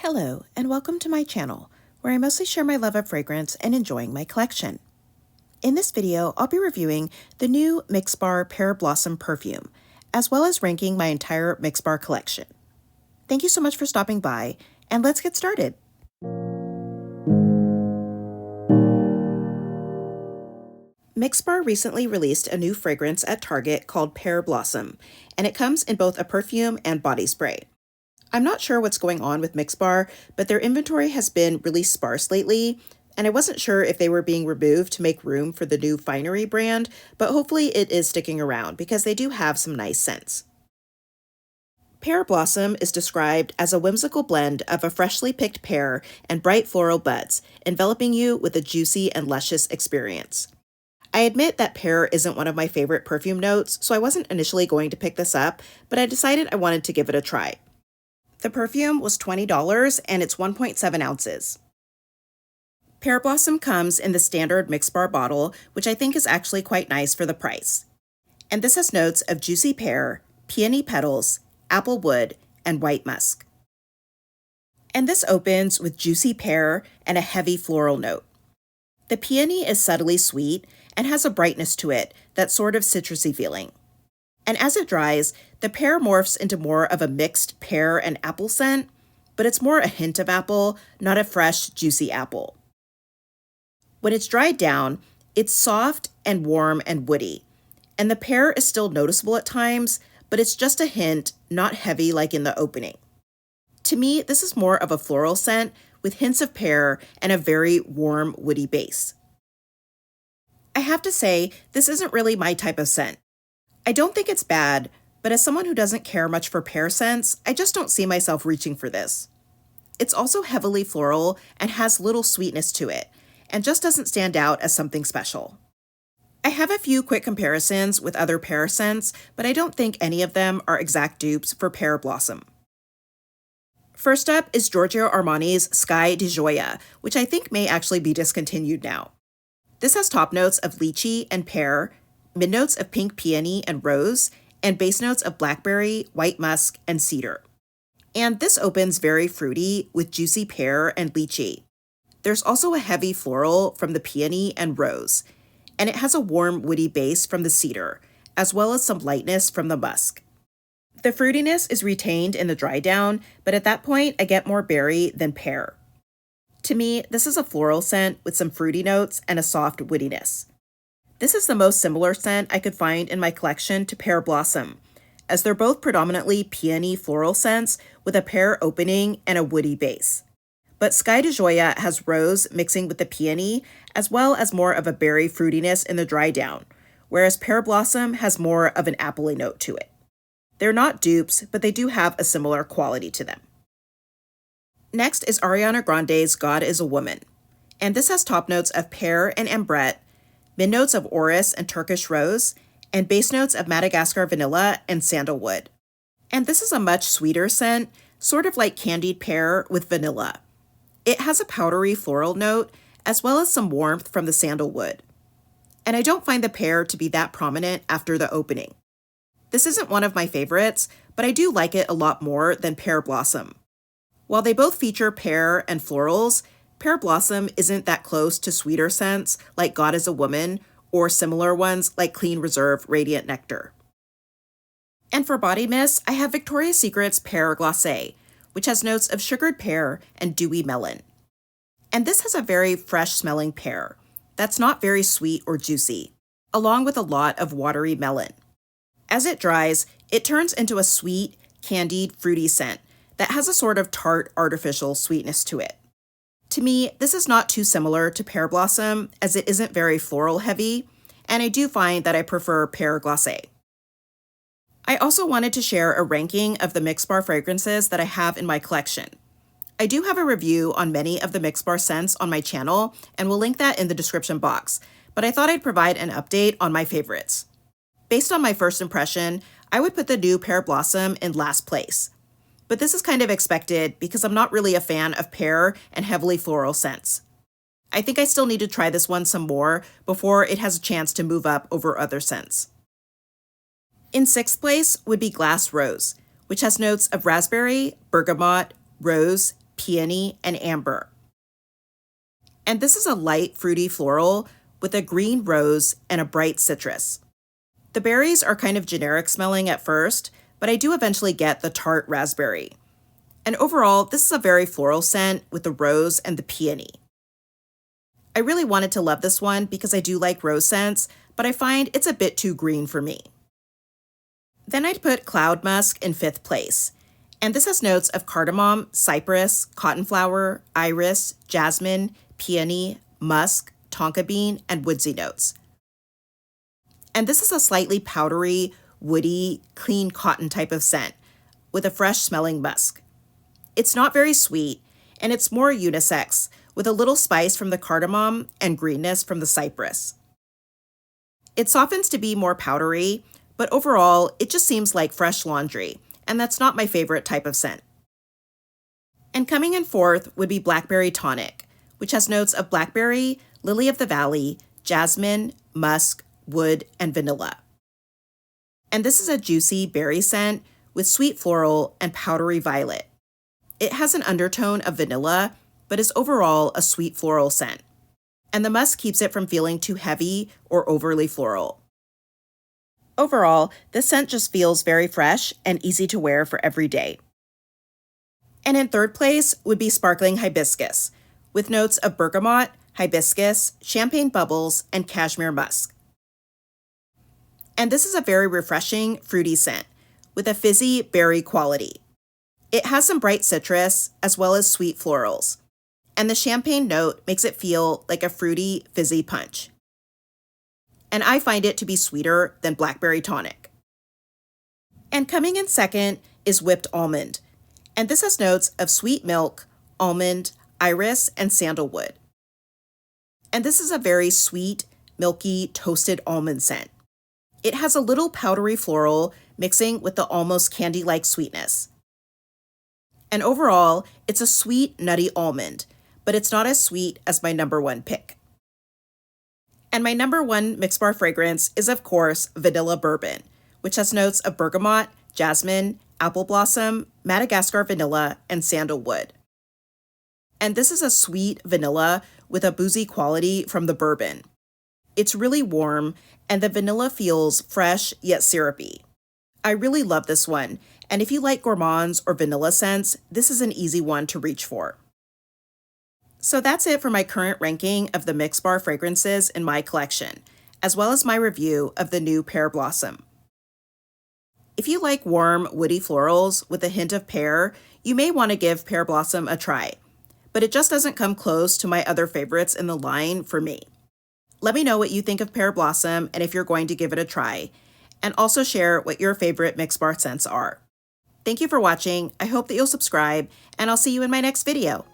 Hello, and welcome to my channel, where I mostly share my love of fragrance and enjoying my collection. In this video, I'll be reviewing the new Mixbar Pear Blossom Perfume, as well as ranking my entire Mixbar collection. Thank you so much for stopping by, and let's get started. Mixbar recently released a new fragrance at Target called Pear Blossom, and it comes in both a perfume and body spray. I'm not sure what's going on with Mixbar, but their inventory has been really sparse lately, and I wasn't sure if they were being removed to make room for the new Finery brand, but hopefully it is sticking around because they do have some nice scents. Pear Blossom is described as a whimsical blend of a freshly picked pear and bright floral buds, enveloping you with a juicy and luscious experience. I admit that pear isn't one of my favorite perfume notes, so I wasn't initially going to pick this up, but I decided I wanted to give it a try. The perfume was $20 and it's 1.7 ounces. Pear Blossom comes in the standard Mixbar bottle, which I think is actually quite nice for the price. And this has notes of juicy pear, peony petals, apple wood, and white musk. And this opens with juicy pear and a heavy floral note. The peony is subtly sweet and has a brightness to it, that sort of citrusy feeling. And as it dries, the pear morphs into more of a mixed pear and apple scent, but it's more a hint of apple, not a fresh, juicy apple. When it's dried down, it's soft and warm and woody, and the pear is still noticeable at times, but it's just a hint, not heavy like in the opening. To me, this is more of a floral scent with hints of pear and a very warm, woody base. I have to say, this isn't really my type of scent. I don't think it's bad, but as someone who doesn't care much for pear scents, I just don't see myself reaching for this. It's also heavily floral and has little sweetness to it, and just doesn't stand out as something special. I have a few quick comparisons with other pear scents, but I don't think any of them are exact dupes for Pear Blossom. First up is Giorgio Armani's Sky di Gioia, which I think may actually be discontinued now. This has top notes of lychee and pear, mid-notes of pink peony and rose, and base notes of blackberry, white musk, and cedar. And this opens very fruity with juicy pear and lychee. There's also a heavy floral from the peony and rose, and it has a warm woody base from the cedar, as well as some lightness from the musk. The fruitiness is retained in the dry down, but at that point I get more berry than pear. To me, this is a floral scent with some fruity notes and a soft woodiness. This is the most similar scent I could find in my collection to Pear Blossom, as they're both predominantly peony floral scents with a pear opening and a woody base. But Sky di Gioia has rose mixing with the peony, as well as more of a berry fruitiness in the dry down, whereas Pear Blossom has more of an appley note to it. They're not dupes, but they do have a similar quality to them. Next is Ariana Grande's God is a Woman, and this has top notes of pear and ambrette, mid-notes of orris and Turkish rose, and base notes of Madagascar vanilla and sandalwood. And this is a much sweeter scent, sort of like candied pear with vanilla. It has a powdery floral note, as well as some warmth from the sandalwood. And I don't find the pear to be that prominent after the opening. This isn't one of my favorites, but I do like it a lot more than Pear Blossom. While they both feature pear and florals, Pear Blossom isn't that close to sweeter scents like God is a Woman or similar ones like Clean Reserve Radiant Nectar. And for body mist, I have Victoria's Secret's Pear Glacé, which has notes of sugared pear and dewy melon. And this has a very fresh smelling pear that's not very sweet or juicy, along with a lot of watery melon. As it dries, it turns into a sweet, candied, fruity scent that has a sort of tart, artificial sweetness to it. To me, this is not too similar to Pear Blossom, as it isn't very floral heavy, and I do find that I prefer Pear Glacé. I also wanted to share a ranking of the Mixbar fragrances that I have in my collection. I do have a review on many of the Mixbar scents on my channel, and will link that in the description box, but I thought I'd provide an update on my favorites. Based on my first impression, I would put the new Pear Blossom in last place. But this is kind of expected because I'm not really a fan of pear and heavily floral scents. I think I still need to try this one some more before it has a chance to move up over other scents. In sixth place would be Glass Rose, which has notes of raspberry, bergamot, rose, peony, and amber. And this is a light fruity floral with a green rose and a bright citrus. The berries are kind of generic smelling at first, but I do eventually get the tart raspberry. And overall, this is a very floral scent with the rose and the peony. I really wanted to love this one because I do like rose scents, but I find it's a bit too green for me. Then I'd put Cloud Musk in 5th place. And this has notes of cardamom, cypress, cottonflower, iris, jasmine, peony, musk, tonka bean, and woodsy notes. And this is a slightly powdery, woody, clean cotton type of scent with a fresh smelling musk. It's not very sweet, and it's more unisex, with a little spice from the cardamom and greenness from the cypress. It softens to be more powdery, but overall, it just seems like fresh laundry, and that's not my favorite type of scent. And coming in 4th would be Blackberry Tonic, which has notes of blackberry, lily of the valley, jasmine, musk, wood, and vanilla. And this is a juicy berry scent with sweet floral and powdery violet. It has an undertone of vanilla, but is overall a sweet floral scent. And the musk keeps it from feeling too heavy or overly floral. Overall, this scent just feels very fresh and easy to wear for every day. And in 3rd place would be Sparkling Hibiscus, with notes of bergamot, hibiscus, champagne bubbles, and cashmere musk. And this is a very refreshing, fruity scent, with a fizzy berry quality. It has some bright citrus, as well as sweet florals. And the champagne note makes it feel like a fruity, fizzy punch. And I find it to be sweeter than Blackberry Tonic. And coming in 2nd is Whipped Almond. And this has notes of sweet milk, almond, iris, and sandalwood. And this is a very sweet, milky, toasted almond scent. It has a little powdery floral mixing with the almost candy-like sweetness. And overall, it's a sweet, nutty almond, but it's not as sweet as my number 1 pick. And my number 1 Mixbar fragrance is, of course, Vanilla Bourbon, which has notes of bergamot, jasmine, apple blossom, Madagascar vanilla, and sandalwood. And this is a sweet vanilla with a boozy quality from the bourbon. It's really warm, and the vanilla feels fresh yet syrupy. I really love this one, and if you like gourmands or vanilla scents, this is an easy one to reach for. So that's it for my current ranking of the Mixbar fragrances in my collection, as well as my review of the new Pear Blossom. If you like warm, woody florals with a hint of pear, you may want to give Pear Blossom a try, but it just doesn't come close to my other favorites in the line for me. Let me know what you think of Pear Blossom and if you're going to give it a try, and also share what your favorite Mixbar scents are. Thank you for watching. I hope that you'll subscribe, and I'll see you in my next video.